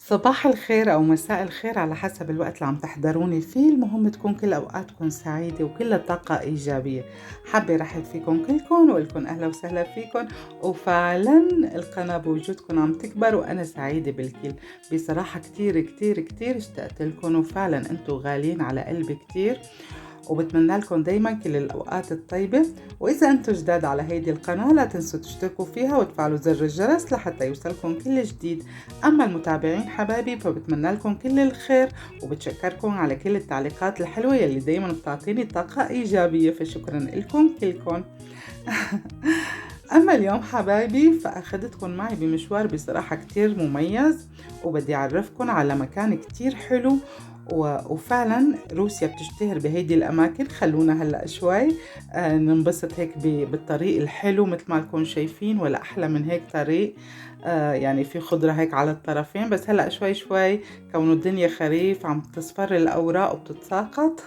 صباح الخير أو مساء الخير على حسب الوقت اللي عم تحضروني فيه. المهم تكون كل أوقاتكم سعيدة وكلها طاقة إيجابية. حابة رحب فيكم كلكم وقلكم أهلا وسهلا فيكم. وفعلا القناة بوجودكم عم تكبر وأنا سعيدة بالكل. بصراحة كتير كتير كتير اشتقت لكم، وفعلا أنتوا غاليين على قلبي كتير، وبتمنى لكم دايما كل الأوقات الطيبة. وإذا أنتم جداد على هيدي القناة لا تنسوا تشتركوا فيها وتفعلوا زر الجرس لحتى يوصلكم كل جديد. أما المتابعين حبايبي فبتمنى لكم كل الخير، وبتشكركم على كل التعليقات الحلوة يلي دايما بتعطيني طاقة إيجابية، فشكرا لكم كلكم. أما اليوم حبايبي فأخذتكم معي بمشوار بصراحة كتير مميز، وبدي أعرفكم على مكان كتير حلو. وفعلا روسيا بتشتهر بهيدي الأماكن. خلونا هلأ شوي ننبسط هيك بالطريق الحلو مثل ما لكم شايفين، ولا أحلى من هيك طريق. يعني في خضرة هيك على الطرفين، بس هلأ شوي شوي كونه الدنيا خريف عم تصفر الأوراق وبتتساقط.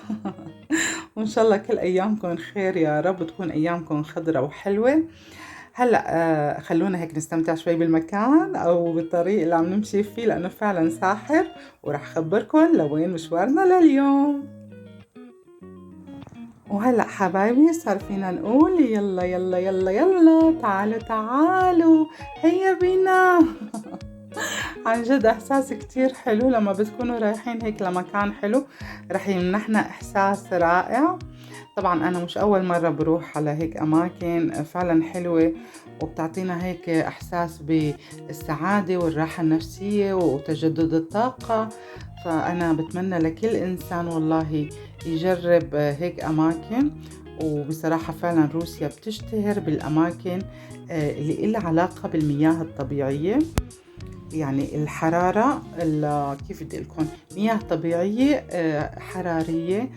وإن شاء الله كل أيامكم خير يا رب، تكون أيامكم خضرة وحلوة. هلأ خلونا هيك نستمتع شوي بالمكان أو بالطريق اللي عم نمشي فيه، لأنه فعلا ساحر. ورح خبركن لوين مشوارنا لليوم. وهلأ حبايبي صار فينا نقول يلا يلا يلا يلا تعالوا تعالوا هيا بينا. عن جد إحساس كتير حلو لما بتكونوا رايحين هيك لمكان حلو، رح يمنحنا إحساس رائع. طبعا أنا مش أول مرة بروح على هيك أماكن فعلا حلوة، وبتعطينا هيك إحساس بالسعادة والراحة النفسية وتجدد الطاقة. فأنا بتمنى لكل إنسان والله يجرب هيك أماكن. وبصراحة فعلا روسيا بتشتهر بالأماكن اللي إلها علاقة بالمياه الطبيعية. يعني الحرارة كيف بدي لكم مياه طبيعية حرارية،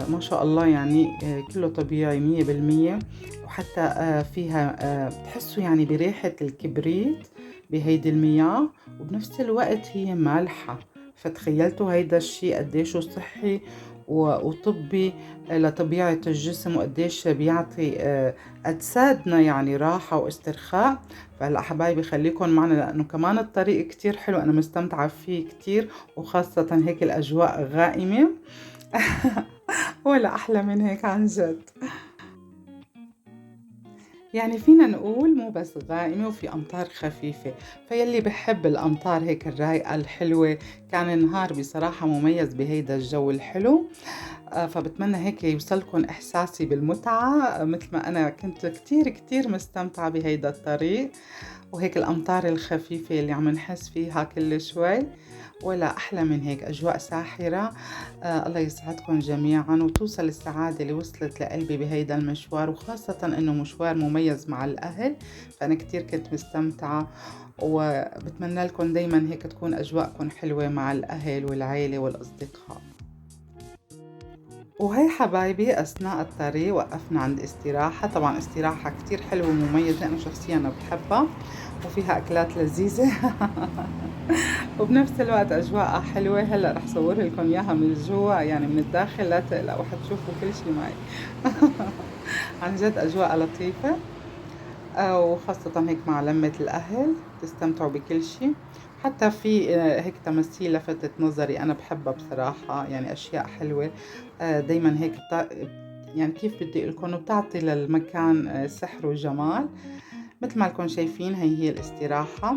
ما شاء الله، يعني كله طبيعي 100%. وحتى فيها بتحسوا يعني بريحة الكبريت بهيدي المياه، وبنفس الوقت هي مالحة. فتخيلتوا هيدا الشيء قديشه صحي وطبي لطبيعة الجسم، وقديش بيعطي أجسادنا يعني راحة واسترخاء. فهلا حبايبي خليكم معنا، لأنه كمان الطريق كتير حلو، أنا مستمتعة فيه كتير، وخاصة هيك الأجواء غائمة. ولا أحلى من هيك عن جد. يعني فينا نقول مو بس غائمة، وفي أمطار خفيفة. فيلي بحب الأمطار هيك الرايقة الحلوة، كان النهار بصراحة مميز بهيدا الجو الحلو. فبتمنى هيك يوصلكم إحساسي بالمتعة مثل ما أنا كنت كتير كتير مستمتعة بهيدا الطريق. وهيك الأمطار الخفيفة اللي عم نحس فيها كل شوي، ولا أحلى من هيك أجواء ساحرة. الله يسعدكم جميعا، وتوصل السعادة اللي وصلت لقلبي بهيدا المشوار، وخاصة أنه مشوار مميز مع الأهل. فأنا كتير كنت مستمتعة، وبتمنى لكم دايما هيك تكون أجواءكم حلوة مع الأهل والعيلة والأصدقاء. وهي حبايبي أثناء الطريق وقفنا عند استراحة، طبعا استراحة كتير حلوة ومميزة، أنا شخصيا بحبها، وفيها أكلات لذيذة. وبنفس الوقت أجواء حلوة. هلأ رح صور لكم إياها من جوا، يعني من الداخل لا تقلقوا حتشوفوا كل شي معي. عن جد أجواء لطيفة، وخاصة هيك مع لمة الأهل تستمتعوا بكل شي. حتى في هيك تماثيل لفتت نظري، أنا بحبها بصراحة، يعني أشياء حلوة دايما هيك يعني كيف بدي لكم بتعطي للمكان سحر وجمال. مثل ما لكم شايفين هي الاستراحة.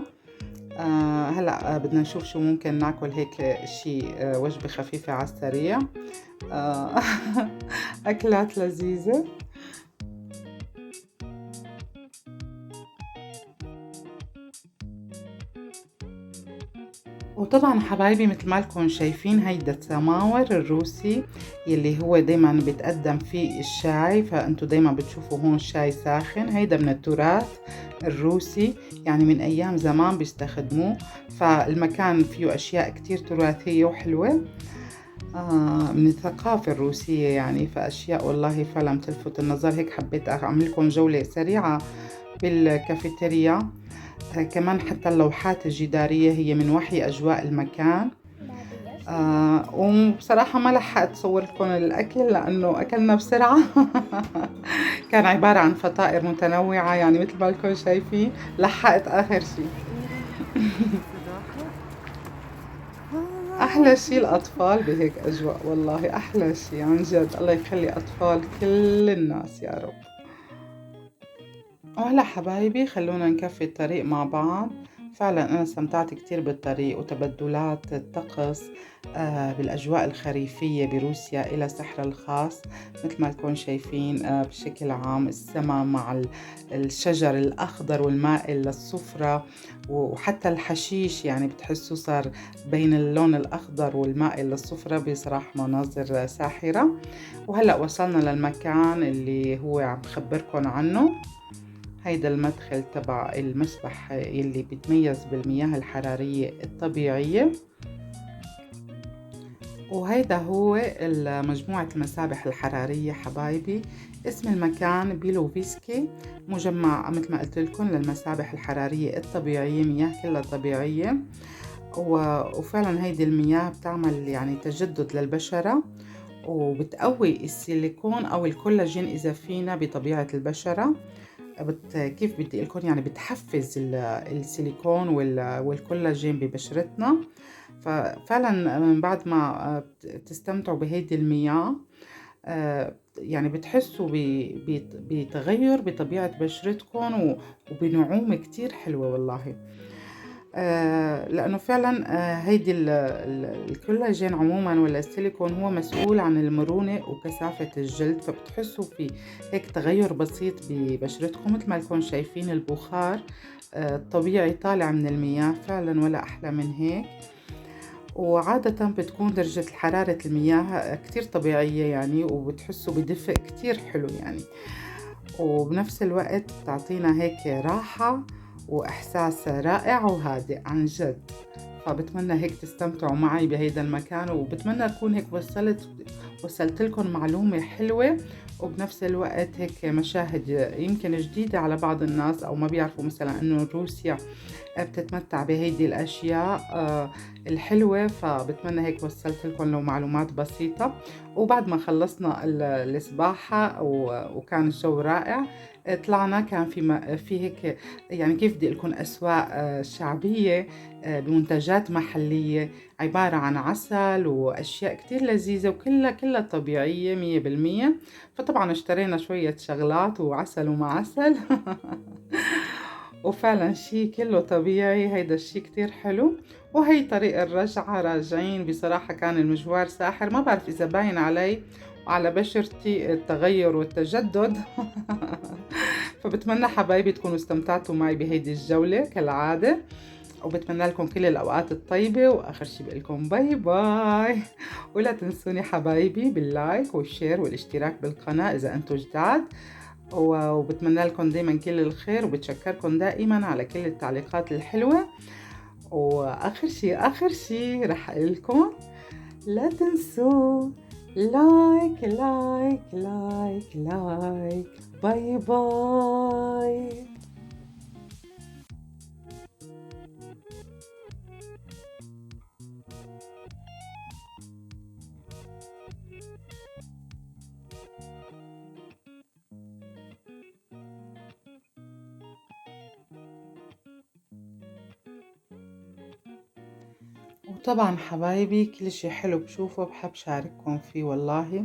هلأ بدنا نشوف شو ممكن ناكل هيك شي وجبة خفيفة على السريع. آه، أكلات لذيذة. وطبعا حبايبي مثل ما لكم شايفين هيدا السماور الروسي يلي هو دايما بتقدم فيه الشاي، فانتو دايما بتشوفوا هون شاي ساخن. هيدا من التراث الروسي، يعني من ايام زمان بيستخدموه. فالمكان فيه اشياء كتير تراثية وحلوة من الثقافة الروسية، يعني فاشياء والله فعلا تلفت النظر. هيك حبيت اعمل لكم جولة سريعة بالكافيتيريا. كمان حتى اللوحات الجدارية هي من وحي أجواء المكان. وبصراحة ما لحقت صور لكم الأكل لأنه أكلنا بسرعة. كان عبارة عن فطائر متنوعة، يعني مثل ما لكم شايفين لحقت آخر شيء. أحلى شي الأطفال بهيك أجواء، والله أحلى شي عن جد. الله يخلي أطفال كل الناس يا رب. وهلا حبايبي خلونا نكفي الطريق مع بعض. فعلا أنا استمتعت كتير بالطريق وتبدلات الطقس بالأجواء الخريفية بروسيا إلى سحر الخاص. مثل ما تكون شايفين بشكل عام السماء مع الشجر الأخضر والمائل للصفرة، وحتى الحشيش يعني بتحسوا صار بين اللون الأخضر والمائل للصفرة، بصراحة مناظر ساحرة. وهلأ وصلنا للمكان اللي هو عم بخبركن عنه. هيدا المدخل تبع المسبح يلي بيتميز بالمياه الحرارية الطبيعية، وهيدا هو مجموعة المسابح الحرارية حبايبي. اسم المكان بيلوفيسكي، مجمع مثل ما قلت لكم للمسابح الحرارية الطبيعية، مياه كلها طبيعية. وفعلا هيدي المياه بتعمل يعني تجدد للبشرة، وبتقوي السيليكون أو الكولاجين إذا فينا بطبيعة البشرة. كيف بدي لكم يعني بتحفز السيليكون والكولاجين ببشرتنا. ففعلا من بعد ما تستمتعوا بهيدي المياه يعني بتحسوا بتغير بطبيعة بشرتكم وبنعومة كتير حلوة والله. لأنه فعلا هيدي الكولاجين عموما ولا السيليكون هو مسؤول عن المرونة وكثافة الجلد، فبتحسوا في هيك تغير بسيط ببشرتكم. مثل ما لكم شايفين البخار الطبيعي طالع من المياه، فعلا ولا أحلى من هيك. وعادة بتكون درجة حرارة المياه كتير طبيعية يعني، وبتحسوا بدفء كتير حلو يعني، وبنفس الوقت بتعطينا هيك راحة وإحساس رائع وهادئ عن جد. فبتمنى هيك تستمتعوا معي بهيدا المكان، وبتمنى أكون هيك وصلت لكم معلومة حلوة، وبنفس الوقت هيك مشاهد يمكن جديدة على بعض الناس أو ما بيعرفوا مثلا إنه روسيا بتتمتع بهيدي الأشياء الحلوة. فبتمنى هيك وصلت لكم لو معلومات بسيطة. وبعد ما خلصنا السباحة وكان الجو رائع، طلعنا كان في هيك يعني كيف بدي لكم أسواق شعبية بمنتجات محلية عبارة عن عسل وأشياء كتير لذيذة وكلها طبيعية 100%. فطبعا اشترينا شوية شغلات وعسل وما عسل وفعلا شي كله طبيعي. هيدا الشي كتير حلو. وهي طريق الرجعة راجعين. بصراحة كان المشوار ساحر، ما بعرف إذا باين علي وعلى بشرتي التغير والتجدد فبتمنى حبايبي تكونوا استمتعتوا معي بهيدي الجولة كالعادة، وبتمنى لكم كل الأوقات الطيبة. وآخر شي بقلكم باي باي. ولا تنسوني حبايبي باللايك والشير والاشتراك بالقناة إذا أنتم جداد، وبتمنى لكم دايما كل الخير، وبتشكركم دائما على كل التعليقات الحلوة. وآخر شي رح أقلكم لا تنسوا لايك لايك لايك لايك. باي باي. وطبعا حبايبي كل شي حلو بشوفه بحب شارككم فيه والله.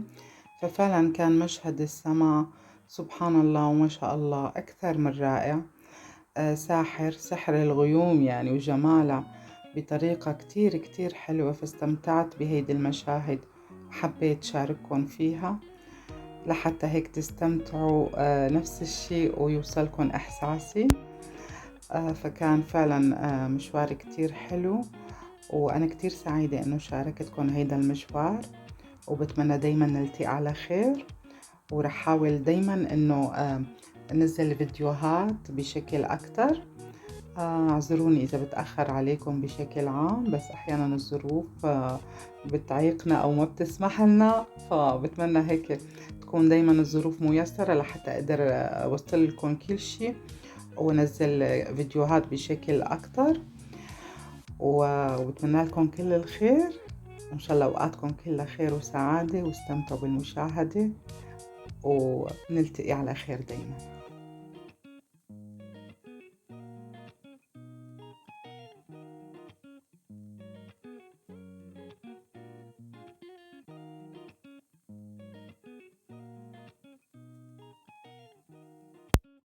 ففعلا كان مشهد السماء سبحان الله وما شاء الله أكثر من رائع. سحر الغيوم يعني وجمالها بطريقة كتير حلوة. فاستمتعت بهيدي المشاهد وحبيت شارككم فيها لحتى هيك تستمتعوا نفس الشيء ويوصلكم إحساسي. فكان فعلا مشوار كتير حلو، وأنا كتير سعيدة إنه شاركتكم هيدا المشوار. وبتمنى دايما نلتقي على خير، ورح حاول دايما إنه أنزل فيديوهات بشكل أكتر. اعذروني إذا بتأخر عليكم بشكل عام، بس أحيانا الظروف بتعيقنا أو ما بتسمح لنا. فبتمنى هيك تكون دايما الظروف ميسرة لحتى أقدر أوصل لكم كل شيء ونزل فيديوهات بشكل أكتر. وبتمنى لكم كل الخير، وإن شاء الله أوقاتكم كلها خير وسعادة، واستمتعوا بالمشاهدة، ونلتقي على خير دايما.